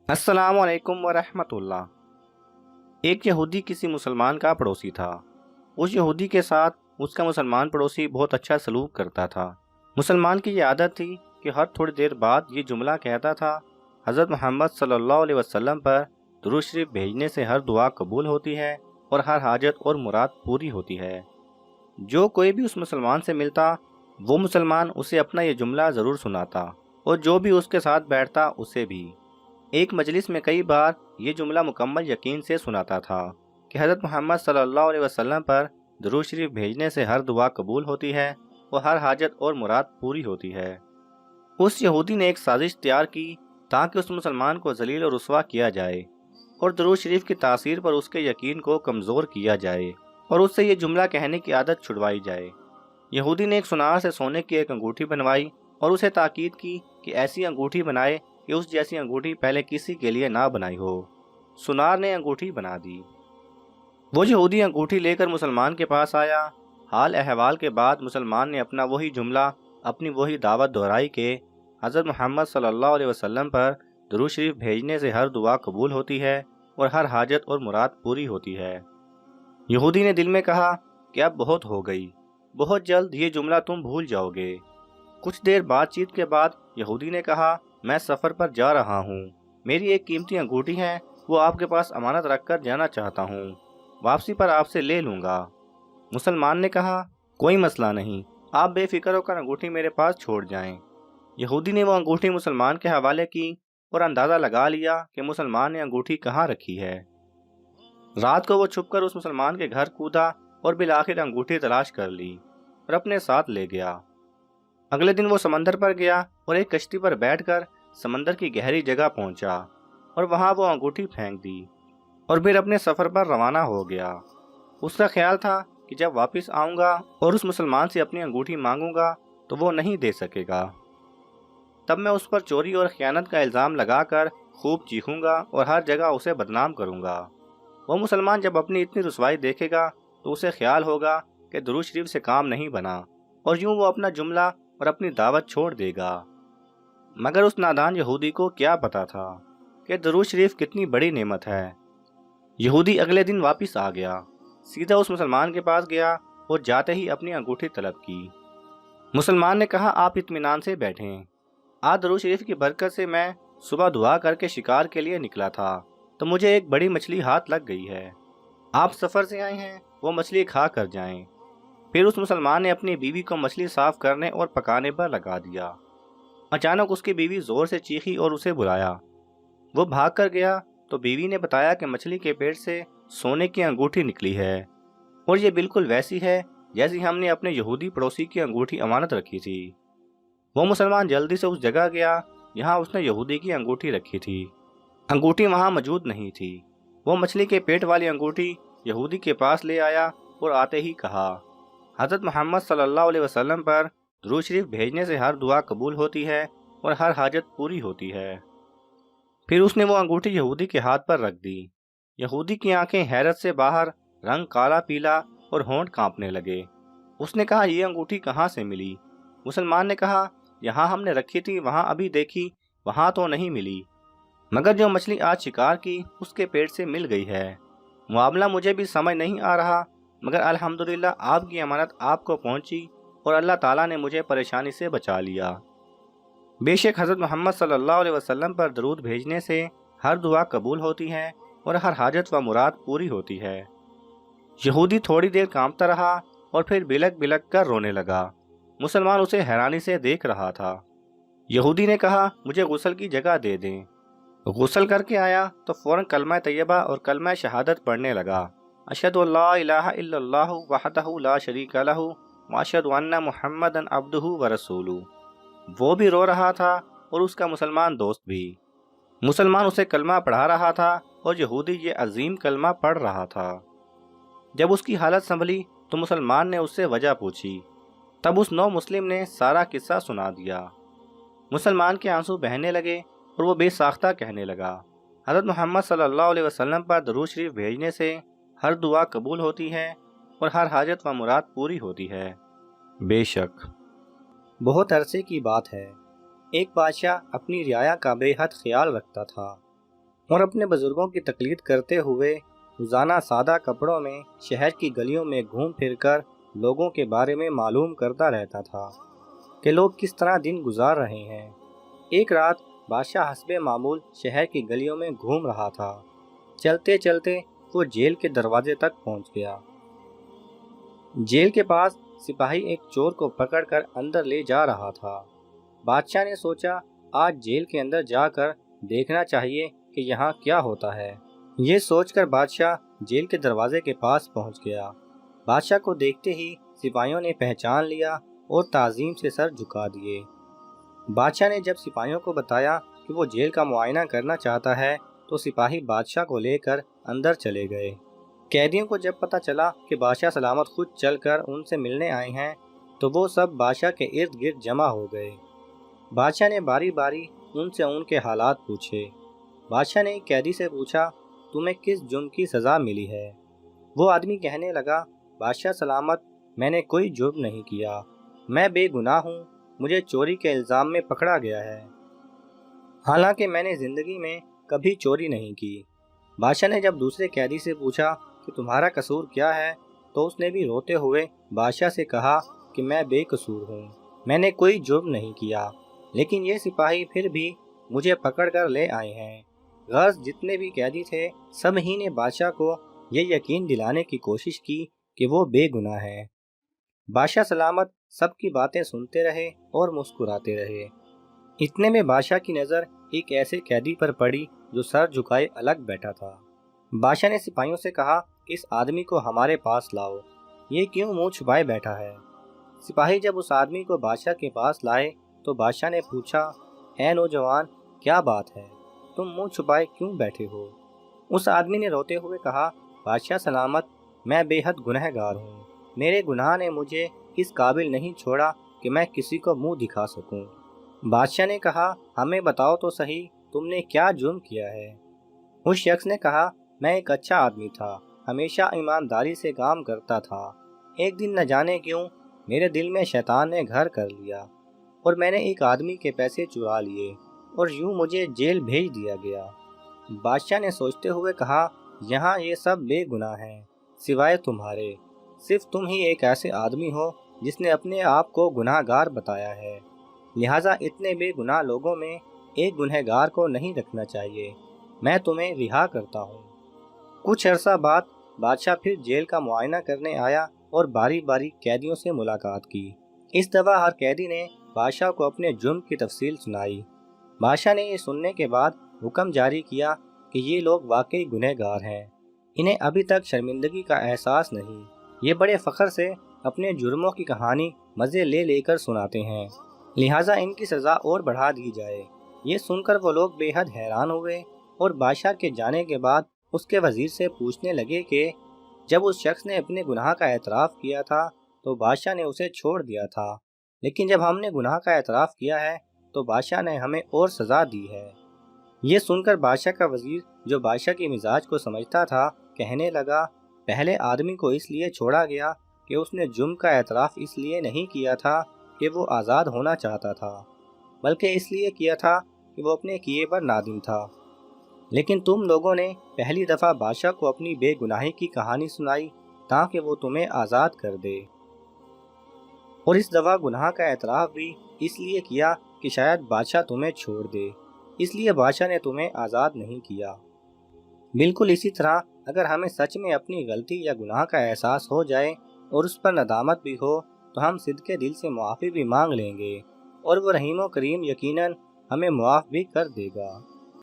अस्सलाम वालेकुम वरहमतुल्लाह। एक यहूदी किसी मुसलमान का पड़ोसी था। उस यहूदी के साथ उसका मुसलमान पड़ोसी बहुत अच्छा सलूक करता था। मुसलमान की ये आदत थी कि हर थोड़ी देर बाद ये जुमला कहता था, हज़रत मोहम्मद सल्लल्लाहु अलैहि वसल्लम पर दुरूद शरीफ भेजने से हर दुआ कबूल होती है और हर हाजत और मुराद पूरी होती है। जो कोई भी उस मुसलमान से मिलता, वो मुसलमान उसे अपना ये जुमला ज़रूर सुनाता और जो भी उसके साथ बैठता उसे भी। एक मजलिस में कई बार ये जुमला मुकम्मल यकीन से सुनाता था कि हज़रत मोहम्मद सल्लल्लाहु अलैहि वसल्लम पर दुरूद शरीफ भेजने से हर दुआ कबूल होती है और हर हाजत और मुराद पूरी होती है। उस यहूदी ने एक साजिश तैयार की ताकि उस मुसलमान को जलील और रुसवा किया जाए और दुरूद शरीफ की तासीर पर उसके यकीन को कमज़ोर किया जाए और उससे ये जुमला कहने की आदत छुड़वाई जाए। यहूदी ने एक सुनार से सोने की एक अंगूठी बनवाई और उसे ताकीद की कि ऐसी अंगूठी बनाए कि उस जैसी अंगूठी पहले किसी के लिए ना बनाई हो। सुनार ने अंगूठी बना दी। वो यहूदी अंगूठी लेकर मुसलमान के पास आया। हाल अहवाल के बाद मुसलमान ने अपना वही जुमला, अपनी वही दावत दोहराई कि हज़रत मोहम्मद सल्लल्लाहु अलैहि वसल्लम पर दुरूद शरीफ भेजने से हर दुआ कबूल होती है और हर हाजत और मुराद पूरी होती है। यहूदी ने दिल में कहा कि अब बहुत हो गई, बहुत जल्द ये जुमला तुम भूल जाओगे। कुछ देर बातचीत के बाद यहूदी ने कहा, मैं सफ़र पर जा रहा हूँ, मेरी एक कीमती अंगूठी है, वो आपके पास अमानत रख कर जाना चाहता हूँ, वापसी पर आपसे ले लूँगा। मुसलमान ने कहा, कोई मसला नहीं, आप बेफिक्र होकर अंगूठी मेरे पास छोड़ जाएं। यहूदी ने वो अंगूठी मुसलमान के हवाले की और अंदाज़ा लगा लिया कि मुसलमान ने अंगूठी कहाँ रखी है। रात को वो छुपकर उस मुसलमान के घर कूदा और बिलाखिर अंगूठी तलाश कर ली और अपने साथ ले गया। अगले दिन वो समंदर पर गया और एक कश्ती पर बैठकर समंदर की गहरी जगह पहुंचा और वहां वो अंगूठी फेंक दी और फिर अपने सफर पर रवाना हो गया। उसका ख्याल था कि जब वापस आऊंगा और उस मुसलमान से अपनी अंगूठी मांगूंगा तो वो नहीं दे सकेगा। तब मैं उस पर चोरी और खयानत का इल्ज़ाम लगाकर खूब चीखूंगा और हर जगह उसे बदनाम करूंगा। वो मुसलमान जब अपनी इतनी रुसवाई देखेगा तो उसे ख्याल होगा कि दुरूद शरीफ से काम नहीं बना और यूं वो अपना जुमला और अपनी दावत छोड़ देगा। मगर उस नादान यहूदी को क्या पता था कि दुरूद शरीफ कितनी बड़ी नेमत है। यहूदी अगले दिन वापस आ गया, सीधा उस मुसलमान के पास गया और जाते ही अपनी अंगूठी तलब की। मुसलमान ने कहा, आप इत्मीनान से बैठें, आज दुरूद शरीफ की बरकत से मैं सुबह दुआ करके शिकार के लिए निकला था तो मुझे एक बड़ी मछली हाथ लग गई है। आप सफ़र से आए हैं, वो मछली खा कर जाएं। फिर उस मुसलमान ने अपनी बीवी को मछली साफ करने और पकाने पर लगा दिया। अचानक उसकी बीवी जोर से चीखी और उसे बुलाया। वो भाग कर गया तो बीवी ने बताया कि मछली के पेट से सोने की अंगूठी निकली है और ये बिल्कुल वैसी है जैसी हमने अपने यहूदी पड़ोसी की अंगूठी अमानत रखी थी। वो मुसलमान जल्दी से उस जगह गया जहाँ उसने यहूदी की अंगूठी रखी थी। अंगूठी वहाँ मौजूद नहीं थी। वो मछली के पेट वाली अंगूठी यहूदी के पास ले आया और आते ही कहा, हज़रत मोहम्मद सल्लल्लाहु अलैहि वसल्लम पर दुरूद शरीफ भेजने से हर दुआ कबूल होती है और हर हाजत पूरी होती है। फिर उसने वो अंगूठी यहूदी के हाथ पर रख दी। यहूदी की आंखें हैरत से बाहर, रंग काला पीला और होंठ कांपने लगे। उसने कहा, ये अंगूठी कहाँ से मिली? मुसलमान ने कहा, यहाँ हमने रखी थी, वहाँ अभी देखी, वहाँ तो नहीं मिली, मगर जो मछली आज शिकार की उसके पेट से मिल गई है। मामला मुझे भी समझ नहीं आ रहा, मगर अल्हम्दुलिल्लाह आपकी अमानत आपको पहुंची और अल्लाह ताला ने मुझे परेशानी से बचा लिया। बेशक हज़रत मोहम्मद सल्लल्लाहु अलैहि वसल्लम पर दरूद भेजने से हर दुआ कबूल होती है और हर हाजत व मुराद पूरी होती है। यहूदी थोड़ी देर कांपता रहा और फिर बिलक बिलक कर रोने लगा। मुसलमान उसे हैरानी से देख रहा था। यहूदी ने कहा, मुझे गुस्ल की जगह दे दें। गुस्ल करके आया तो फौरन कलमा तैयबा और कलमा शहादत पढ़ने लगा। अशहदु अल्ला इलाहा इल्लल्लाहु वहदहु ला शरीका लहु व अशहदु अन्ना मुहम्मदन अब्दुहु व रसूलुहु। वो भी रो रहा था और उसका मुसलमान दोस्त भी। मुसलमान उसे कलमा पढ़ा रहा था और यहूदी ये अजीम कलमा पढ़ रहा था। जब उसकी हालत संभली तो मुसलमान ने उससे वजह पूछी। तब उस नौ मुस्लिम ने सारा किस्सा सुना दिया। मुसलमान के आंसू बहने लगे और वो बेसाख्ता कहने लगा, हज़रत मोहम्मद सल्लल्लाहु अलैहि वसल्लम पर दरूद शरीफ भेजने से हर दुआ कबूल होती है और हर हाजत व मुराद पूरी होती है। बेशक बहुत अरसे की बात है, एक बादशाह अपनी रियाया का बेहद ख्याल रखता था। اور اپنے بزرگوں کی تقلید کرتے ہوئے روزانہ سادہ کپڑوں میں شہر کی گلیوں میں گھوم پھر کر لوگوں کے بارے میں معلوم کرتا رہتا تھا کہ لوگ کس طرح دن گزار رہے ہیں۔ ایک رات بادشاہ حسب معمول شہر کی گلیوں میں گھوم رہا تھا۔ چلتے چلتے وہ جیل کے دروازے تک پہنچ گیا۔ جیل کے پاس سپاہی ایک چور کو پکڑ کر اندر لے جا رہا تھا۔ بادشاہ نے سوچا آج جیل کے اندر جا کر دیکھنا چاہیے کہ یہاں کیا ہوتا ہے۔ یہ سوچ کر بادشاہ جیل کے دروازے کے پاس پہنچ گیا۔ بادشاہ کو دیکھتے ہی سپاہیوں نے پہچان لیا اور تعظیم سے سر جھکا دیے۔ بادشاہ نے جب سپاہیوں کو بتایا کہ وہ جیل کا معائنہ کرنا چاہتا ہے تو سپاہی بادشاہ کو لے کر اندر چلے گئے۔ قیدیوں کو جب پتہ چلا کہ بادشاہ سلامت خود چل کر ان سے ملنے آئے ہیں تو وہ سب بادشاہ کے ارد گرد جمع ہو گئے۔ بادشاہ نے باری باری ان سے ان کے حالات پوچھے۔ بادشاہ نے ایک قیدی سے پوچھا تمہیں کس جرم کی سزا ملی ہے؟ وہ آدمی کہنے لگا بادشاہ سلامت میں نے کوئی جرم نہیں کیا، میں بے گناہ ہوں، مجھے چوری کے الزام میں پکڑا گیا ہے، حالانکہ میں نے زندگی میں کبھی چوری نہیں کی۔ بادشاہ نے جب دوسرے قیدی سے پوچھا کہ تمہارا قصور کیا ہے تو اس نے بھی روتے ہوئے بادشاہ سے کہا کہ میں بے قصور ہوں، میں نے کوئی جرم نہیں کیا، لیکن یہ سپاہی پھر بھی مجھے پکڑ کر لے آئے ہیں۔ غرض جتنے بھی قیدی تھے سب ہی نے بادشاہ کو یہ یقین دلانے کی کوشش کی کہ وہ بے گناہ ہیں۔ بادشاہ سلامت سب کی باتیں سنتے رہے اور مسکراتے رہے۔ اتنے میں بادشاہ کی نظر ایک ایسے قیدی پر پڑی جو سر جھکائے الگ بیٹھا تھا۔ بادشاہ نے سپاہیوں سے کہا اس آدمی کو ہمارے پاس لاؤ، یہ کیوں منہ چھپائے بیٹھا ہے؟ سپاہی جب اس آدمی کو بادشاہ کے پاس لائے تو بادشاہ نے پوچھا اے نوجوان کیا بات ہے، تم منہ چھپائے کیوں بیٹھے ہو؟ اس آدمی نے روتے ہوئے کہا بادشاہ سلامت میں بے حد گنہگار ہوں، میرے گناہ نے مجھے اس قابل نہیں چھوڑا کہ میں کسی کو منہ دکھا سکوں۔ بادشاہ نے کہا ہمیں بتاؤ تو صحیح تم نے کیا جرم کیا ہے؟ اس شخص نے کہا میں ایک اچھا آدمی تھا، ہمیشہ ایمانداری سے کام کرتا تھا، ایک دن نہ جانے کیوں میرے دل میں شیطان نے گھر کر لیا اور میں نے ایک آدمی کے پیسے چرا لیے اور یوں مجھے جیل بھیج دیا گیا۔ بادشاہ نے سوچتے ہوئے کہا یہاں یہ سب بے گناہ ہیں سوائے تمہارے، صرف تم ہی ایک ایسے آدمی ہو جس نے اپنے آپ کو گناہ گار بتایا ہے، لہٰذا اتنے بے گناہ لوگوں میں ایک گنہگار کو نہیں رکھنا چاہیے، میں تمہیں رہا کرتا ہوں۔ کچھ عرصہ بعد بادشاہ پھر جیل کا معائنہ کرنے آیا اور باری باری قیدیوں سے ملاقات کی۔ اس دفعہ ہر قیدی نے بادشاہ کو اپنے جرم کی تفصیل سنائی۔ بادشاہ نے یہ سننے کے بعد حکم جاری کیا کہ یہ لوگ واقعی گنہگار ہیں، انہیں ابھی تک شرمندگی کا احساس نہیں، یہ بڑے فخر سے اپنے جرموں کی کہانی مزے لے لے کر سناتے ہیں، لہٰذا ان کی سزا اور بڑھا دی جائے۔ یہ سن کر وہ لوگ بے حد حیران ہوئے اور بادشاہ کے جانے کے بعد اس کے وزیر سے پوچھنے لگے کہ جب اس شخص نے اپنے گناہ کا اعتراف کیا تھا تو بادشاہ نے اسے چھوڑ دیا تھا، لیکن جب ہم نے گناہ کا اعتراف کیا ہے تو بادشاہ نے ہمیں اور سزا دی ہے۔ یہ سن کر بادشاہ کا وزیر جو بادشاہ کی مزاج کو سمجھتا تھا کہنے لگا پہلے آدمی کو اس لیے چھوڑا گیا کہ اس نے جرم کا اعتراف اس لیے نہیں کیا تھا کہ وہ آزاد ہونا چاہتا تھا، بلکہ اس لیے کیا تھا کہ وہ اپنے کیے پر نادم تھا، لیکن تم لوگوں نے پہلی دفعہ بادشاہ کو اپنی بے گناہی کی کہانی سنائی تاکہ وہ تمہیں آزاد کر دے، اور اس دفعہ گناہ کا اعتراف بھی اس لیے کیا کہ شاید بادشاہ تمہیں چھوڑ دے، اس لیے بادشاہ نے تمہیں آزاد نہیں کیا۔ بالکل اسی طرح اگر ہمیں سچ میں اپنی غلطی یا گناہ کا احساس ہو جائے اور اس پر ندامت بھی ہو تو ہم صدقے دل سے معافی بھی مانگ لیں گے اور وہ رحیم و کریم یقیناً ہمیں معاف بھی کر دے گا۔